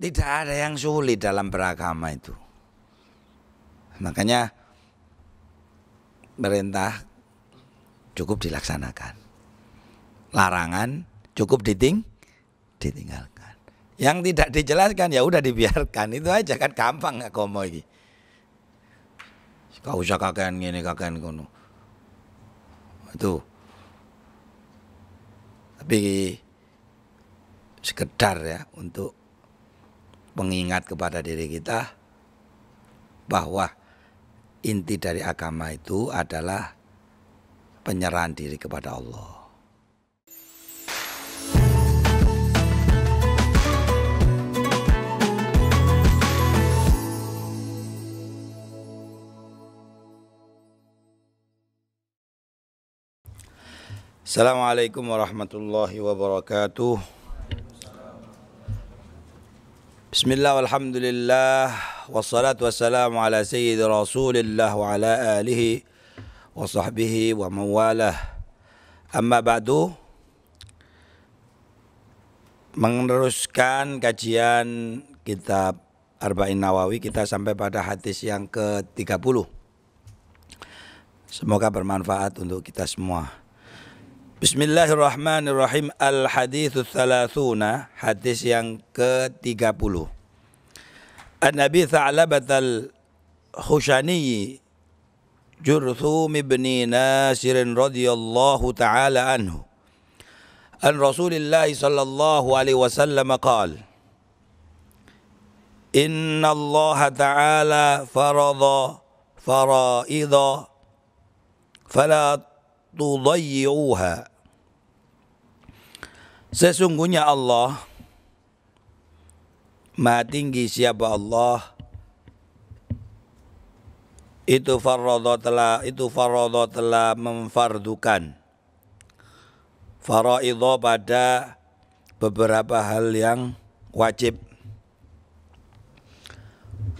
Tidak ada yang sulit dalam beragama itu. Makanya perintah cukup dilaksanakan. Larangan cukup ditinggalkan. Yang tidak dijelaskan ya udah dibiarkan. Itu aja kan gampang agama iki. Gak usah kakean ngene kakean kono. Itu. Tapi sekedar ya untuk pengingat kepada diri kita bahwa inti dari agama itu adalah penyerahan diri kepada Allah. Assalamualaikum warahmatullahi wabarakatuh. Bismillah walhamdulillah wassalatu wassalamu ala sayyidi rasulillah wa ala alihi wa sahbihi wa mawalah. Amma ba'du. Meneruskan kajian kitab Arba'in Nawawi, kita sampai pada hadis yang ke-30. Semoga bermanfaat untuk kita semua. Bismillahirrahmanirrahim. Al-haditsus thalathuna, hadis yang ke-30. An-Nabi Tha'labat al-Khushani Jurthum ibn Nasir radhiyallahu ta'ala anhu an Rasulillah sallallahu alaihi wasallam qala Inna Allah ta'ala farada faraidha fala tudayyi'uha. Sesungguhnya Allah Maha tinggi, siapa Allah, itu farada telah memfardukan faraidha pada beberapa hal yang wajib.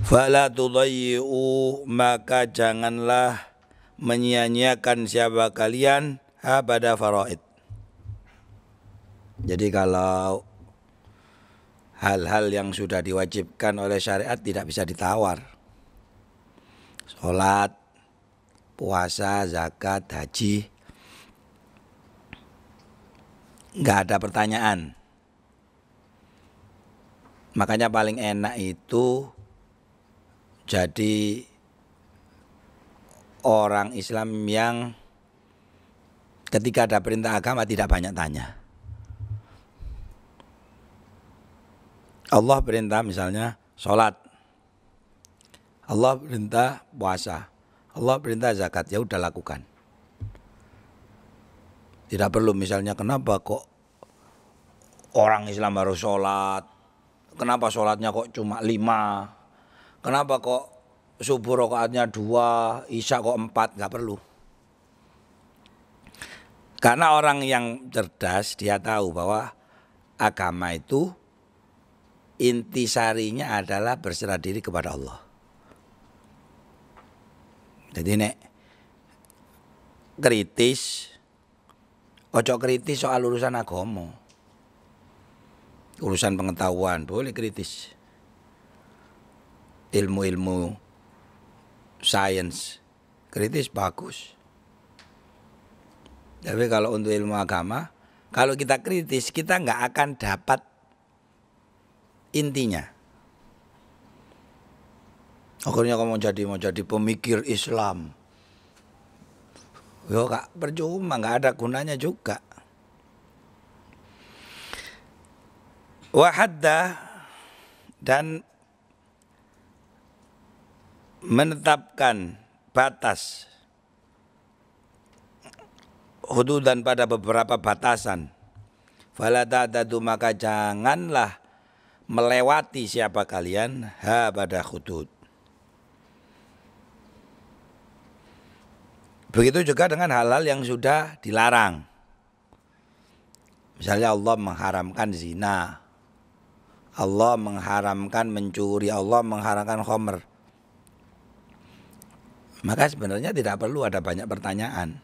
Fala tudayyi'u, maka janganlah menyia-nyiakan siapa kalian pada faraid. Jadi kalau hal-hal yang sudah diwajibkan oleh syariat tidak bisa ditawar. Sholat, puasa, zakat, haji, nggak ada pertanyaan. Makanya paling enak itu jadi orang Islam yang ketika ada perintah agama tidak banyak tanya. Allah perintah misalnya sholat, Allah perintah puasa, Allah perintah zakat, ya udah lakukan. Tidak perlu misalnya kenapa kok orang Islam harus sholat, kenapa sholatnya kok cuma 5, kenapa kok subuh rakaatnya 2, isya kok 4, nggak perlu. Karena orang yang cerdas dia tahu bahwa agama itu intisarinya adalah berserah diri kepada Allah. Jadi nek kritis, ojo kritis soal urusan agama. Urusan pengetahuan boleh kritis. Ilmu-ilmu sains kritis bagus. Tapi kalau untuk ilmu agama, kalau kita kritis kita nggak akan dapat intinya. Akhirnya kamu mau jadi pemikir Islam. Yo kak, percuma, nggak ada gunanya juga. Wahadda, dan menetapkan batas hududan pada beberapa batasan. Fala ta'tadu, maka janganlah melewati siapa kalian pada hudud. Begitu juga dengan hal-hal yang sudah dilarang. Misalnya Allah mengharamkan zina, Allah mengharamkan mencuri, Allah mengharamkan khamr. Maka sebenarnya tidak perlu ada banyak pertanyaan.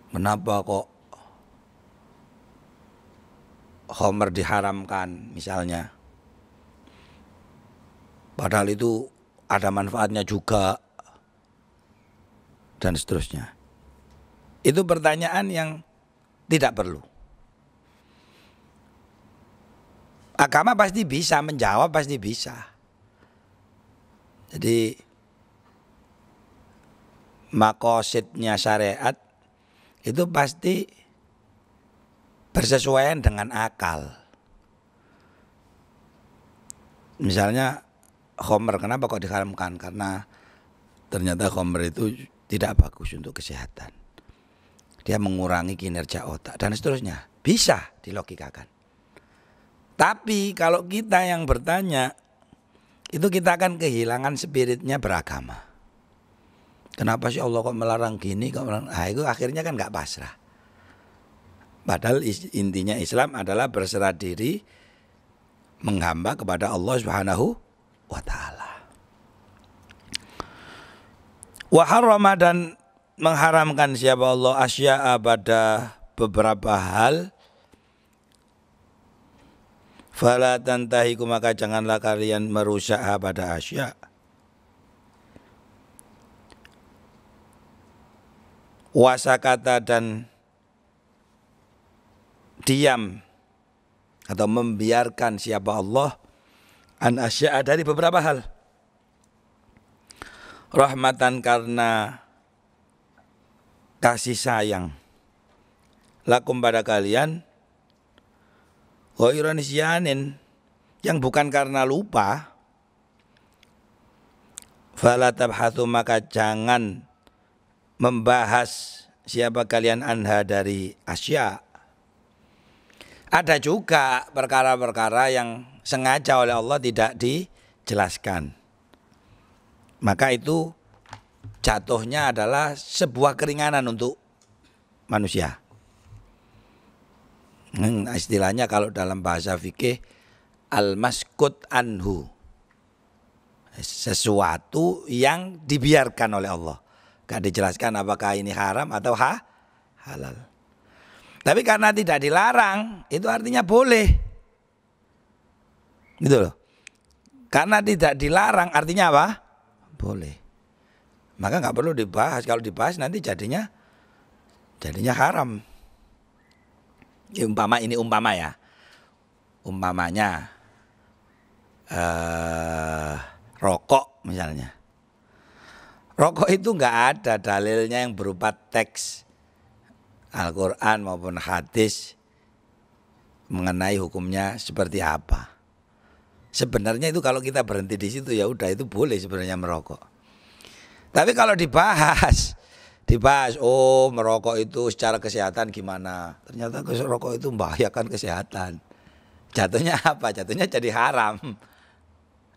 Kenapa kok khamr diharamkan misalnya? Padahal itu ada manfaatnya juga. Dan seterusnya. Itu pertanyaan yang tidak perlu. Agama pasti bisa menjawab, pasti bisa. Jadi makosidnya syariat itu pasti bersesuaian dengan akal. Misalnya khamr, kenapa kok diharamkan? Karena ternyata khamr itu tidak bagus untuk kesehatan. Dia mengurangi kinerja otak dan seterusnya. Bisa dilogikakan. Tapi kalau kita yang bertanya, itu kita akan kehilangan spiritnya beragama. Kenapa sih Allah kok melarang gini? Itu akhirnya kan gak pasrah. Padahal intinya Islam adalah berserah diri, menghamba kepada Allah Subhanahu wa ta'ala. Wa harrama, dan mengharamkan siapa Allah asya'a pada beberapa hal. Fala tantahiku, maka janganlah kalian merusak pada asya'. Wasakata, dan diam atau membiarkan siapa Allah an asya'a, dari beberapa hal. Rahmatan, karena kasih sayang, lakum pada kalian, wa ironisyanin, yang bukan karena lupa. Fala tabhathu, maka jangan membahas siapa kalian anha, dari asya'. Ada juga perkara-perkara yang sengaja oleh Allah tidak dijelaskan. Maka itu jatuhnya adalah sebuah keringanan untuk manusia. Istilahnya kalau dalam bahasa fikih, al-maskut anhu, sesuatu yang dibiarkan oleh Allah. Gak dijelaskan apakah ini haram atau halal. Tapi karena tidak dilarang, itu artinya boleh. Gitu loh. Karena tidak dilarang artinya apa? Boleh. Maka gak perlu dibahas. Kalau dibahas nanti jadinya haram. Ini umpama ya. Umpamanya rokok misalnya. Rokok itu gak ada dalilnya yang berupa teks Al-Quran maupun hadis mengenai hukumnya seperti apa. Sebenarnya itu kalau kita berhenti di situ ya udah, itu boleh sebenarnya merokok. Tapi kalau dibahas, oh merokok itu secara kesehatan gimana? Ternyata rokok itu membahayakan kesehatan. Jatuhnya apa? Jatuhnya jadi haram.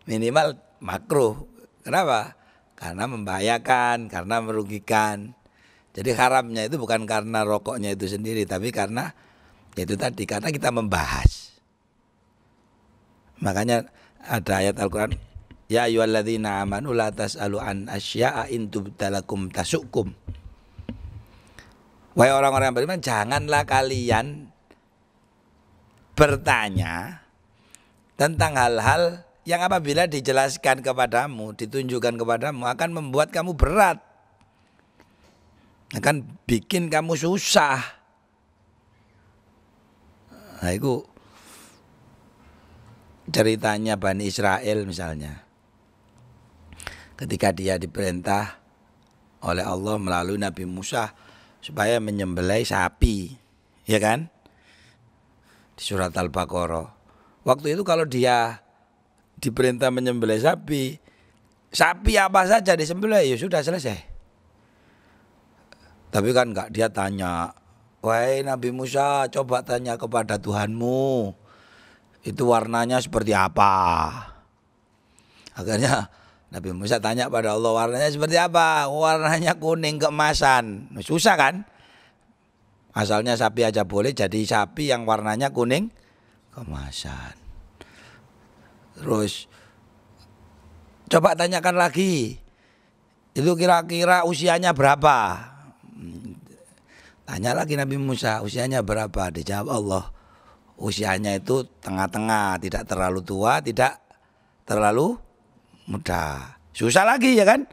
Minimal makruh. Kenapa? Karena membahayakan, karena merugikan. Jadi haramnya itu bukan karena rokoknya itu sendiri, tapi karena itu tadi, karena kita membahas. Makanya ada ayat Al-Quran, ya ayyuhalladzina amanu la tas'alu an asya'a in tubtalakum tasukum. Wahai orang-orang yang beriman, janganlah kalian bertanya tentang hal-hal yang apabila dijelaskan kepadamu, ditunjukkan kepadamu, akan membuat kamu berat, akan bikin kamu susah. Nah itu ceritanya Bani Israel misalnya. Ketika dia diperintah oleh Allah melalui Nabi Musa supaya menyembelih sapi, ya kan? Di surat Al-Baqarah. Waktu itu kalau dia diperintah menyembelih sapi apa saja disembelih, ya sudah selesai. Tapi kan enggak, dia tanya, wahai Nabi Musa, coba tanya kepada Tuhanmu, itu warnanya seperti apa? Akhirnya Nabi Musa tanya pada Allah, warnanya seperti apa? Warnanya kuning keemasan. Susah kan? Asalnya sapi aja boleh, jadi sapi yang warnanya kuning keemasan. Terus coba tanyakan lagi, itu kira-kira usianya berapa? Tanya lagi Nabi Musa, usianya berapa? Dijawab Allah, usianya itu tengah-tengah, tidak terlalu tua, tidak terlalu mudah. Susah lagi ya kan?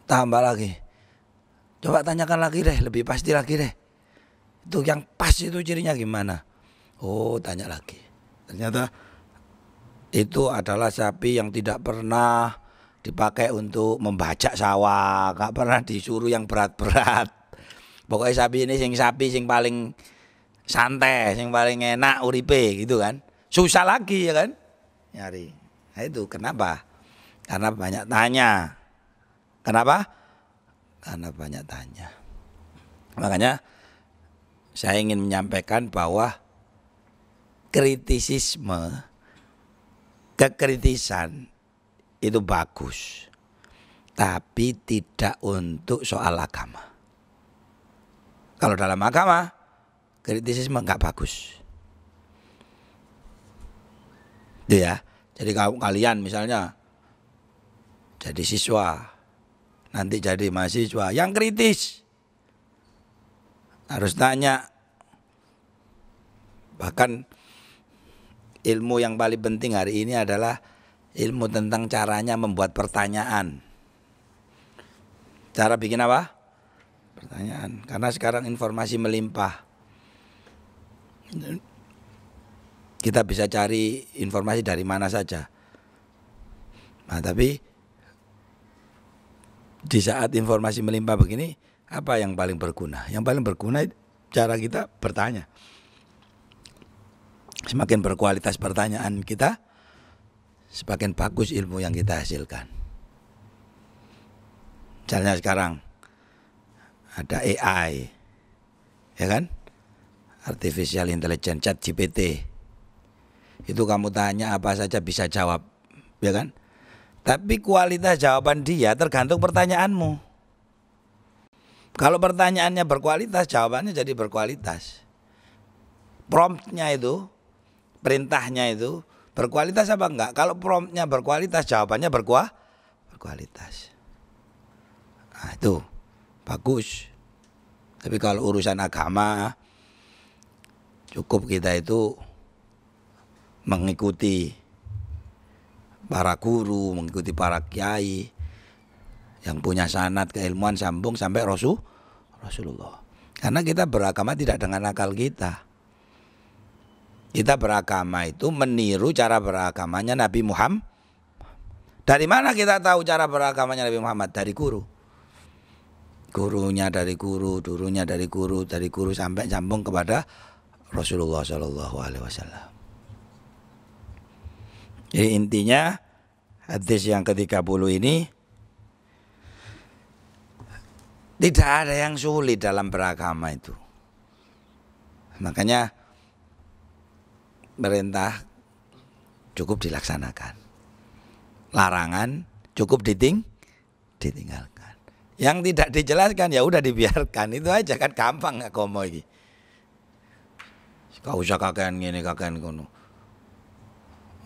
Tambah lagi. Coba tanyakan lagi deh, lebih pasti lagi deh. Itu yang pas itu cirinya gimana? Oh, tanya lagi. Ternyata itu adalah sapi yang tidak pernah dipakai untuk membajak sawah, gak pernah disuruh yang berat-berat. Pokoknya sapi ini sapi sing paling santai, sing paling enak uripe gitu kan. Susah lagi ya kan? Nyari. Nah itu kenapa? Karena banyak tanya. Kenapa? Karena banyak tanya. Makanya saya ingin menyampaikan bahwa kekritisan itu bagus. Tapi tidak untuk soal agama. Kalau dalam agama, kritisisme enggak bagus. Itu ya. Jadi kalau kalian misalnya jadi siswa, nanti jadi mahasiswa yang kritis, harus tanya. Bahkan ilmu yang paling penting hari ini adalah ilmu tentang caranya membuat pertanyaan. Cara bikin apa? Pertanyaan. Karena sekarang informasi melimpah. Kita bisa cari informasi dari mana saja. Nah, tapi di saat informasi melimpah begini, apa yang paling berguna? Yang paling berguna cara kita bertanya. Semakin berkualitas pertanyaan kita, semakin bagus ilmu yang kita hasilkan. Misalnya sekarang ada AI, ya kan? Artificial Intelligence, ChatGPT. Itu kamu tanya apa saja bisa jawab, ya kan? Tapi kualitas jawaban dia tergantung pertanyaanmu. Kalau pertanyaannya berkualitas, jawabannya jadi berkualitas. Promptnya itu, perintahnya itu berkualitas apa enggak? Kalau promptnya berkualitas, jawabannya berkualitas. Nah, itu bagus. Tapi kalau urusan agama, cukup kita itu mengikuti para guru, mengikuti para kiai yang punya sanad keilmuan sambung sampai Rasulullah. Karena kita beragama tidak dengan akal kita. Kita beragama itu meniru cara beragamanya Nabi Muhammad. Dari mana kita tahu cara beragamanya Nabi Muhammad? Dari guru. Gurunya dari guru, gurunya dari guru, dari guru sampai sambung kepada Rasulullah SAW. Jadi intinya hadis yang ke-30 ini tidak ada yang sulit dalam beragama itu. Makanya perintah cukup dilaksanakan. Larangan cukup ditinggalkan. Yang tidak dijelaskan ya udah dibiarkan. Itu aja kan gampang agama iki. Gak usah kakean ngene kakean ngono.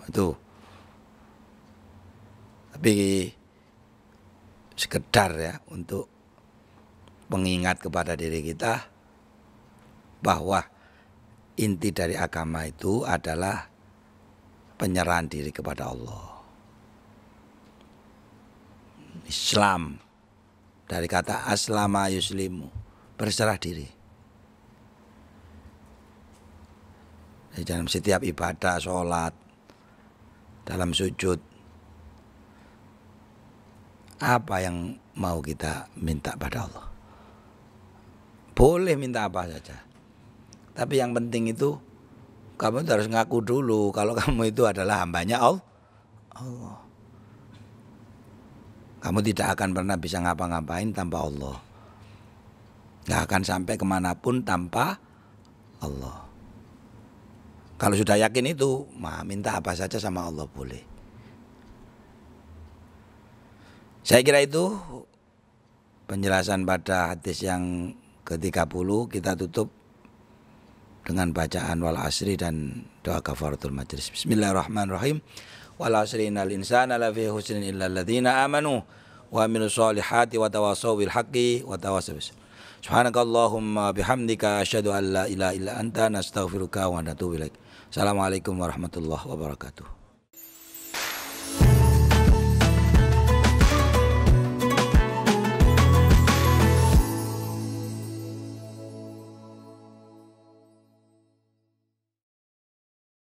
Itu. Tapi sekedar ya untuk pengingat kepada diri kita bahwa inti dari agama itu adalah penyerahan diri kepada Allah. Islam dari kata aslama yuslimu, berserah diri. Dalam setiap ibadah, sholat, dalam sujud, apa yang mau kita minta pada Allah? Boleh minta apa saja. Tapi yang penting itu kamu harus ngaku dulu kalau kamu itu adalah hambanya Allah. Kamu tidak akan pernah bisa ngapa-ngapain tanpa Allah. Gak akan sampai kemanapun tanpa Allah. Kalau sudah yakin itu, minta apa saja sama Allah boleh. Saya kira itu penjelasan pada hadis yang ke-30. Kita tutup dengan bacaan wal asri dan doa kafaratul majlis. Bismillahirrahmanirrahim. Wal asri innal insana lafi husnin illa alladzina amanu wa amilus solihati wa tawassaw bil haqqi wa tawassaw bis. Subhanakallahumma bihamdika asyhadu an la ilaha illa anta nastaghfiruka wa natubu ilaik. Assalamualaikum warahmatullahi wabarakatuh.